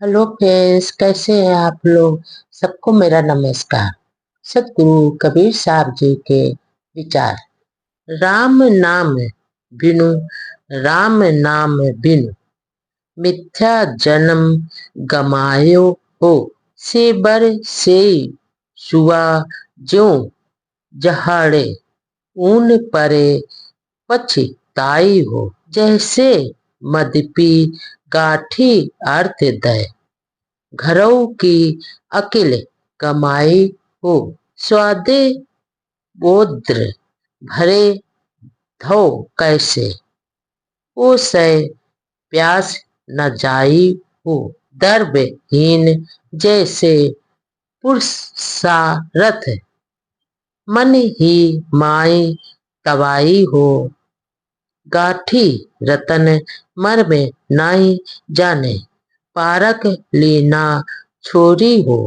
Hello friends, कैसे हैं आप लोग। सबको मेरा नमस्कार। सतगुरु कबीर साहब जी के विचार। राम नाम बिनु, राम नाम बिनु मिथ्या जन्म गमायो हो। से बर से सुआ ज्यों जहाड़े ऊन परे पछताई हो। जैसे मदपी गाठी अर्थ दय, घरों की अकिल कमाई हो। स्वादे बोद्र भरे धो कैसे, ओ सै प्यास न जाई हो। दर्बहीन जैसे पुरुषारथ, मन ही माई तबाई हो। गाठी रतन मर में नाई जाने, पारक लीना छोरी हो।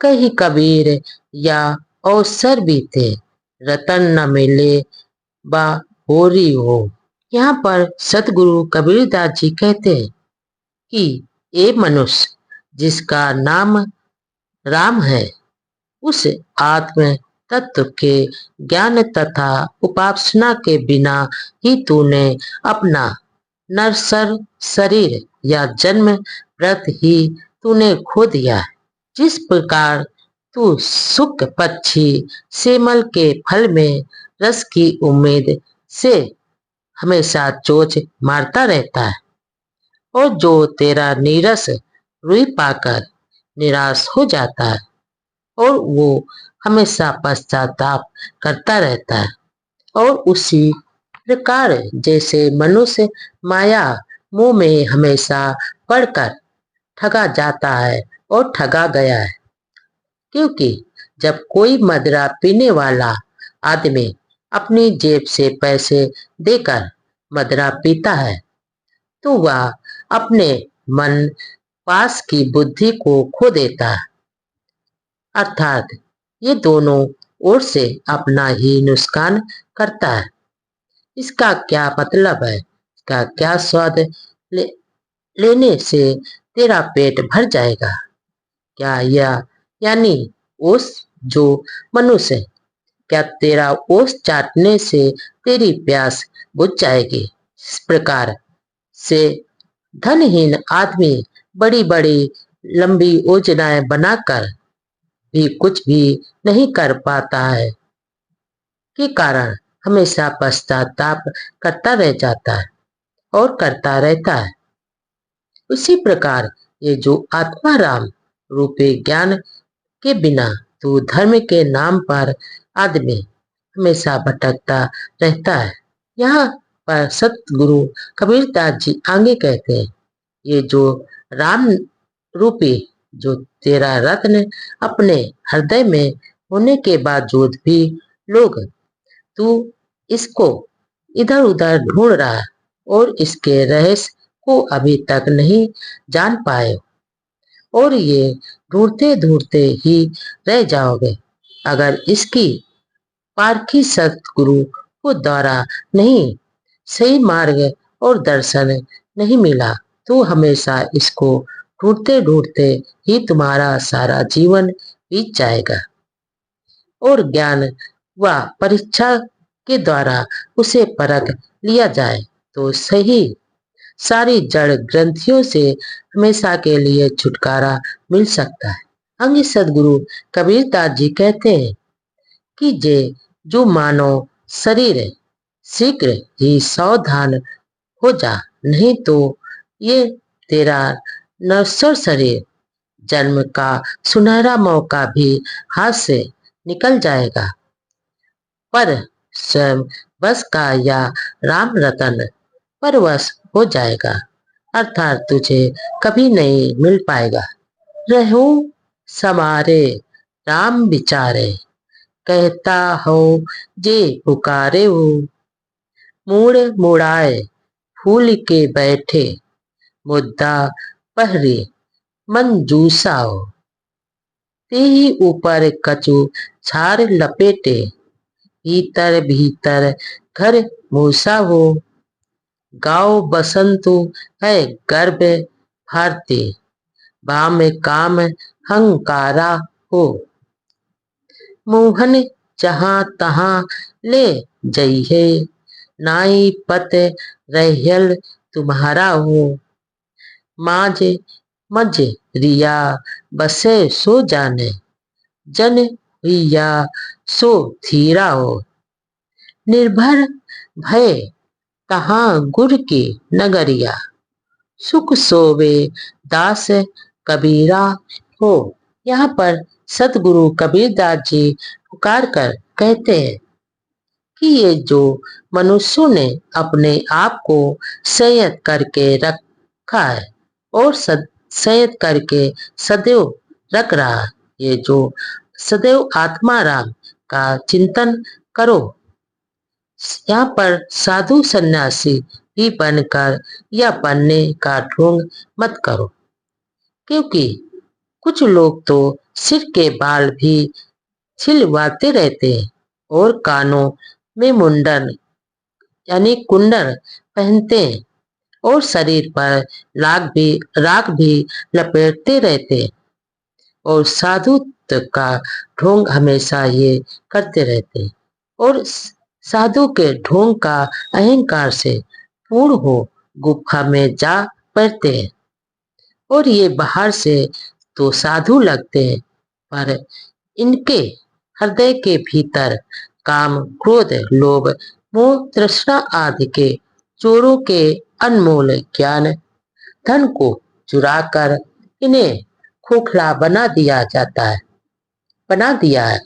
कही कबीर या अवसर भी थे, रतन न मिले बा होरी हो। यहाँ पर सतगुरु कबीरदास जी कहते हैं कि ये मनुष्य जिसका नाम राम है, उस आत्म तत्व के ज्ञान तथा उपासना के बिना ही तूने अपना नरसर शरीर या जन्म व्रत ही तूने खो दिया है। जिस प्रकार तू सुख पक्षी सेमल के फल में रस की उम्मीद से हमेशा चोंच मारता रहता है, और जो तेरा नीरस रुई पाकर निराश हो जाता है, और वो हमेशा पश्चाताप करता रहता है। और उसी प्रकार जैसे मनुष्य माया मोह में हमेशा पड़कर ठगा जाता है और ठगा गया है। क्योंकि जब कोई मदिरा पीने वाला आदमी अपनी जेब से पैसे देकर मदिरा पीता है, तो वह अपने मन पास की बुद्धि को खो देता है। अर्थात ये दोनों ओर से अपना ही नुकसान करता है। इसका क्या मतलब है, इसका क्या स्वाद ले, लेने से तेरा पेट भर जाएगा। क्या यह यानी ओस जो मनुष्य, क्या तेरा ओस चाटने से तेरी प्यास बुझ जाएगी। इस प्रकार से धनहीन आदमी बड़ी बड़ी लंबी योजनाएं बनाकर भी कुछ भी नहीं कर पाता है, के कारण हमेशा पश्चाताप करता रह जाता है और करता रहता है। उसी प्रकार ये जो आत्मा राम रूपी ज्ञान के बिना तो धर्म के नाम पर आदमी हमेशा भटकता रहता है। यहाँ पर सतगुरु कबीरदास जी आगे कहते हैं, ये जो राम रूपी जो तेरा रत्न अपने हृदय में होने के बावजूद भी लोग तू इसको इधर उधर ढूंढ रहा है और इसके रहस्य को अभी तक नहीं जान पाए, और ये ढूंढते ढूंढते ही रह जाओगे। अगर इसकी पारखी सतगुरु को द्वारा नहीं सही मार्ग और दर्शन नहीं मिला, तो हमेशा इसको ढूंढते ढूंढते ही तुम्हारा सारा जीवन बीत जाएगा। और ज्ञान व परीक्षा के द्वारा उसे परख लिया जाए तो सही सारी जड़ ग्रंथियों से हमेशा के लिए छुटकारा मिल सकता है। अंग सदगुरु कबीरदास जी कहते हैं कि जे जो मानो शरीर शीघ्र ही सावधान हो जा, नहीं तो ये तेरा नश्वर शरीर जन्म का सुनहरा मौका भी हाथ से निकल जाएगा। पर स्वयं बस का या राम रतन परवश हो जाएगा, अर्थात तुझे कभी नहीं मिल पाएगा। रहूं समारे राम विचारे, कहता हो जे पुकारे हो। मूड़ मुड़ाए फूल के बैठे, मुद्दा पहरी मंजूसा हो। ते ही ऊपर कचू छार लपेटे, भीतर भीतर घर मूसा हो। गाँव बसंतु है गर्भ भारती बाम काम हंकारा हो। मोहन जहाँ तहाँ ले जइहे, नाई पत रहयल तुम्हारा हो। माज मज रिया बसे सो जाने, जन हुइया सो थीरा हो। निर्भर भय तहाँ गुर की नगरिया, सुख सोवे दास कबीरा हो। यहाँ पर सतगुरु कबीरदास जी पुकार कर कहते हैं कि ये जो मनुष्यों ने अपने आप को संयत करके रखा है और संयत करके सदैव रख रहा है, ये जो सदैव आत्माराम का चिंतन करो। यहाँ पर साधु सन्यासी भी बनकर या बनने का ढोंग मत करो, क्योंकि कुछ लोग तो सिर के बाल भी छिलवाते रहते हैं और कानों में मुंडन यानी कुंडल पहनते हैं और शरीर पर राख भी लपेटते रहते हैं और साधुत्व का ढोंग हमेशा ये करते रहते हैं और साधु के ढोंग का अहंकार से पूर्ण हो गुफा में जा पड़ते हैं और ये बाहर से तो साधु लगते हैं, पर इनके हृदय के भीतर काम क्रोध लोभ मोह तृष्णा आदि के चोरों के अनमोल ज्ञान धन को चुराकर इन्हें खोखला बना दिया है।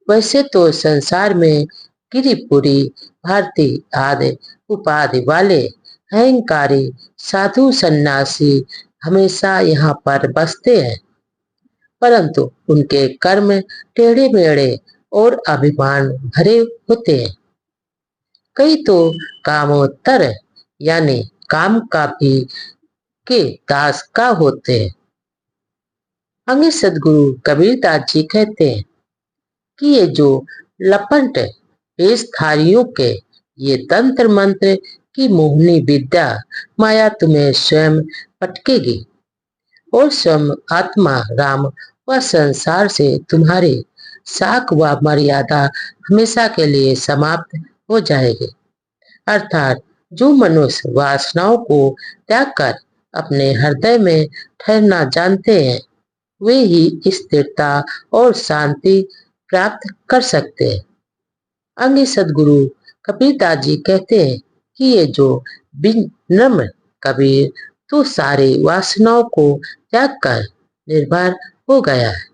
वैसे तो संसार में गिरिपुरी भारती आदि उपाधि वाले अहंकारी साधु सन्यासी हमेशा यहाँ पर बसते हैं, परंतु उनके कर्म टेढ़े मेढ़े और अभिमान भरे होते हैं। कई तो कामोत्तर यानी काम का भी के दास का होते हैं। अंगे सदगुरु कबीरदास जी कहते हैं कि ये जो लपट वेशधारियों के ये तंत्र मंत्र की मोहनी विद्या माया तुम्हें स्वयं पटकेगी और स्वयं आत्मा राम व संसार से तुम्हारी साख व मर्यादा हमेशा के लिए समाप्त हो जाएगी। अर्थात जो मनुष्य वासनाओं को त्याग कर अपने हृदय में ठहरना जानते हैं, वे ही स्थिरता और शांति प्राप्त कर सकते हैं। अंग सदगुरु कबीरदास जी कहते हैं कि ये जो विनम्र कबीर तो सारे वासनाओं को त्याग कर निर्भर हो गया है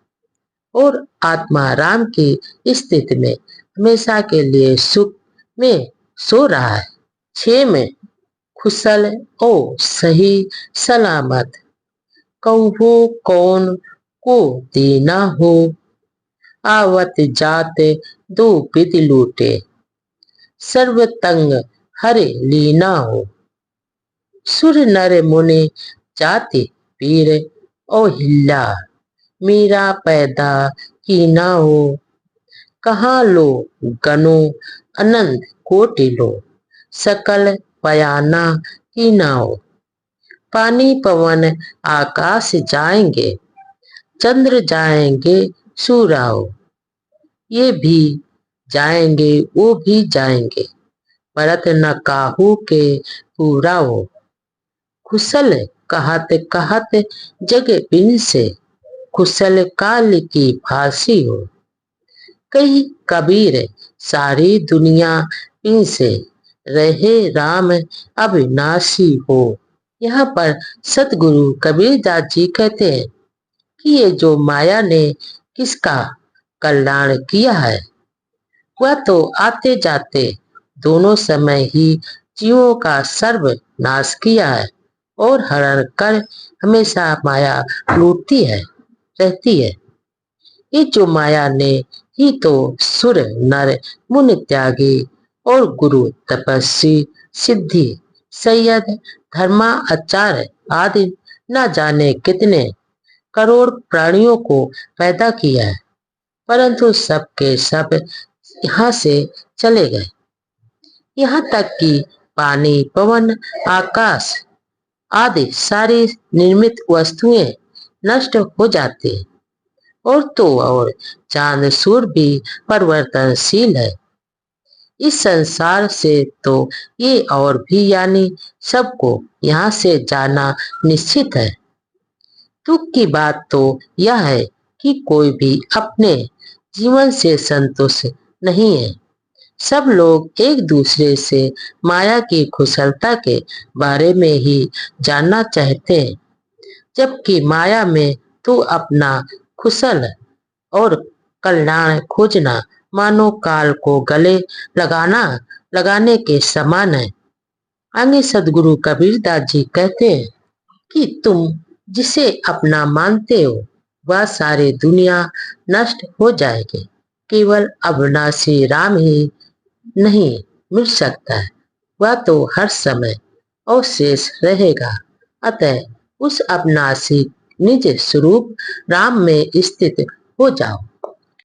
और आत्मा राम की स्थिति में हमेशा के लिए सुख में सो रहा है। 6 में खुशल ओ सही सलामत, कहो कौन को देना हो। आवत जात दो विद लूटे, सर्वतंग हरे लीना हो। सुर नर मुनि जाति पीर ओ हिल्ला, मीरा पैदा की ना हो। कहाँ लो गनो अनंत कोटि लो, सकल पयाना की ना हो। पानी पवन आकाश जाएंगे, चंद्र जाएंगे सूराओ। ये भी जाएंगे वो भी जाएंगे, परत न काहू के पूरा हो। कुशल कहत कहत जग बिन से, कुशल काल की फांसी हो। कई कबीर सारी दुनिया बिन से, रहे राम अविनाशी हो। यहाँ पर सतगुरु कबीरदास जी कहते हैं कि ये जो माया ने किसका कल्याण किया है, वह तो आते जाते दोनों समय ही जीवों का सर्वनाश किया है और हरण कर हमेशा माया लूटती है रहती है। ये जो माया ने ही तो सुर नर मुनि त्यागी और गुरु तपस्वी सिद्धि सैयद धर्मा आचार्य आदि न जाने कितने करोड़ प्राणियों को पैदा किया है, परंतु सब के सब यहाँ से चले गए। यहाँ तक कि पानी पवन आकाश आदि सारी निर्मित वस्तुएं नष्ट हो जाती हैं। और तो और चांद सूर्य भी परिवर्तनशील है। इस संसार से तो ये और भी यानी सबको यहाँ से जाना निश्चित है। दुख की बात तो यह है कि कोई भी अपने जीवन से संतुष्ट नहीं है। सब लोग एक दूसरे से माया की कुशलता के बारे में ही जानना चाहते हैं, जबकि माया में तू अपना कुशल और कल्याण खोजना मानो काल को गले लगाना लगाने के समान है। आगे सदगुरु कबीरदास जी कहते हैं कि तुम जिसे अपना मानते हो वह सारी दुनिया नष्ट हो जाएगी, केवल अविनाशी राम ही नहीं मिल सकता है, वह तो हर समय अवशेष रहेगा। अतः उस अविनाशी निज स्वरूप राम में स्थित हो जाओ।